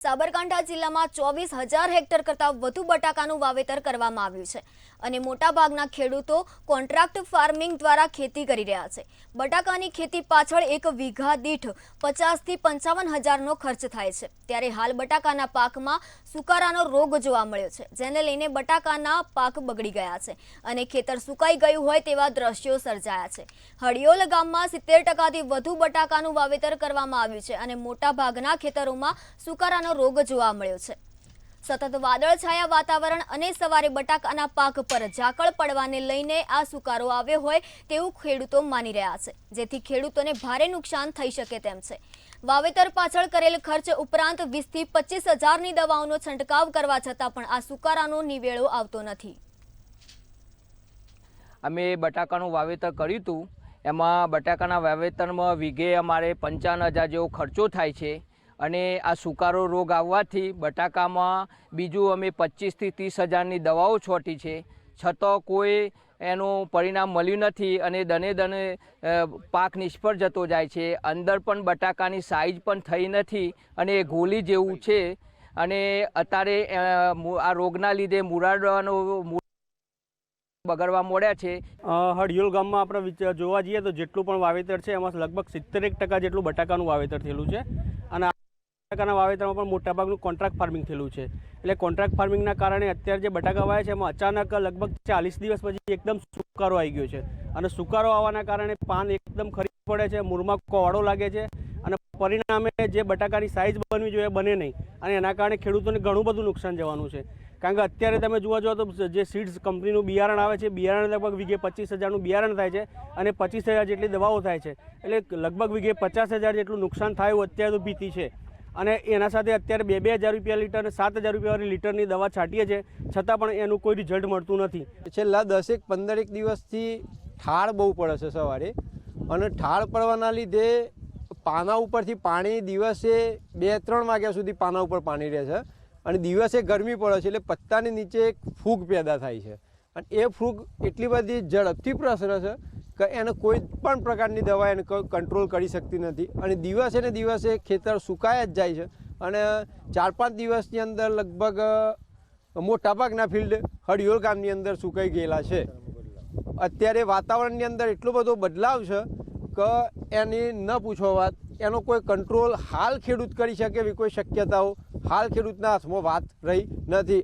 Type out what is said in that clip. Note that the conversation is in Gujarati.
સાબરકાંઠા જિલ્લામાં 24,000 હેક્ટર કરતાં વધુ બટાકાનું વાવેતર કરવામાં આવ્યું છે અને મોટાભાગના ખેડૂતો કોન્ટ્રાક્ટ ફાર્મિંગ દ્વારા ખેતી કરી રહ્યા છે। બટાકાની ખેતી પાછળ એક વીઘા દીઠ 50 થી 55 હજારનો ખર્ચ થાય છે, ત્યારે હાલ બટાકાના પાકમાં સુકારાનો રોગ જોવા મળ્યો છે, જેને લઈને બટાકાના પાક બગડી ગયા છે અને ખેતર સુકાઈ ગયું હોય તેવા દ્રશ્યો સર્જાયા છે। હડિયોલ ગામમાં 70% વધુ બટાકાનું વાવેતર કરવામાં આવ્યું છે અને મોટાભાગના ખેતરોમાં સુકારાનો રોગ જોવા મળ્યો છે। સતત વાદળછાયા વાતાવરણ અને સવારે બટાકાના પાક પર ઝાકળ પડવાને લઈને આ સુકારો આવ્યો હોય તેવું ખેડૂતો માની રહ્યા છે, જેથી ખેડૂતોને ભારે નુકસાન થઈ શકે તેમ છે। વાવેતર પાછળ કરેલ ખર્ચ ઉપરાંત 20 થી 25 હજારની દવાઓનો છંટકાવ કરવા છતાં પણ આ સુકારાનો નિવેડો આવતો નથી। અમે બટાકાનું વાવેતર કર્યું હતું, એમાં બટાકાના વાવેતરમાં વીઘે અમારે 55,000 જેવો ખર્ચો થાય છે અને આ સુકારો રોગ આવવાથી બટાકામાં બીજું અમે 25 થી 30 હજારની દવાઓ છોટી છે, છતાં કોઈ એનું પરિણામ મળ્યું નથી અને દને પાક નિષ્ફળ જતો જાય છે। અંદર પણ બટાકાની સાઇઝ પણ થઈ નથી અને એ ગોલી જેવું છે અને અત્યારે આ રોગના લીધે મુરાડવાનો બગડવા મળ્યા છે। હડિયોલ ગામમાં આપણે જોવા જઈએ તો જેટલું પણ વાવેતર છે એમાં લગભગ 70% જેટલું બટાકાનું વાવેતર થયેલું છે અને બટાકાના વાવેતરમાં પણ મોટાભાગનું કોન્ટ્રાક્ટ ફાર્મિંગ થયેલું છે। એટલે કોન્ટ્રાક્ટ ફાર્મિંગના કારણે અત્યારે જે બટાકા વાવ્યા છે એમાં અચાનક લગભગ 40 દિવસ પછી એકદમ સુકારો આવી ગયો છે અને સુકારો આવવાના કારણે પાન એકદમ ખરી પડે છે, મૂળમાં કોવાડો લાગે છે અને પરિણામે જે બટાકાની સાઇઝ બનવી જોઈએ બને નહીં અને એના કારણે ખેડૂતોને ઘણું બધું નુકસાન જવાનું છે। કારણ કે અત્યારે તમે જોવા જાઓ તો જે સીડ્સ કંપનીનું બિયારણ આવે છે, બિયારણ લગભગ વીઘે 25,000નું બિયારણ થાય છે અને 25,000 જેટલી દવાઓ થાય છે, એટલે લગભગ વીઘે 50,000 જેટલું નુકસાન થાય અત્યારે તો ભીતિ છે અને એના સાથે અત્યારે 2,000 રૂપિયા લીટર અને 7,000 રૂપિયાવાળી લીટરની દવા છાંટીએ છીએ, છતાં પણ એનું કોઈ રિઝલ્ટ મળતું નથી। છેલ્લા 10-15 દિવસથી ઠાળ બહુ પડે છે સવારે અને ઠાળ પડવાના લીધે પાના ઉપરથી પાણી દિવસે 2-3 વાગ્યા સુધી પાના ઉપર પાણી રહે છે અને દિવસે ગરમી પડે છે, એટલે પત્તાની નીચે એક ફૂગ પેદા થાય છે અને એ ફૂગ એટલી બધી ઝડપથી પ્રસરે છે કે એને કોઈ પણ પ્રકારની દવા એને કંટ્રોલ કરી શકતી નથી અને દિવસે ને દિવસે ખેતર સુકાયા જ જાય છે અને 4-5 દિવસની અંદર લગભગ મોટાભાગના ફિલ્ડ હડિયોલ ગામની અંદર સુકાઈ ગયેલા છે। અત્યારે વાતાવરણની અંદર એટલો બધો બદલાવ છે કે એની ન પૂછો વાત, એનો કોઈ કંટ્રોલ હાલ ખેડૂત કરી શકે એવી કોઈ શક્યતાઓ હાલ ખેડૂતના હાથમાં વાત રહી નથી।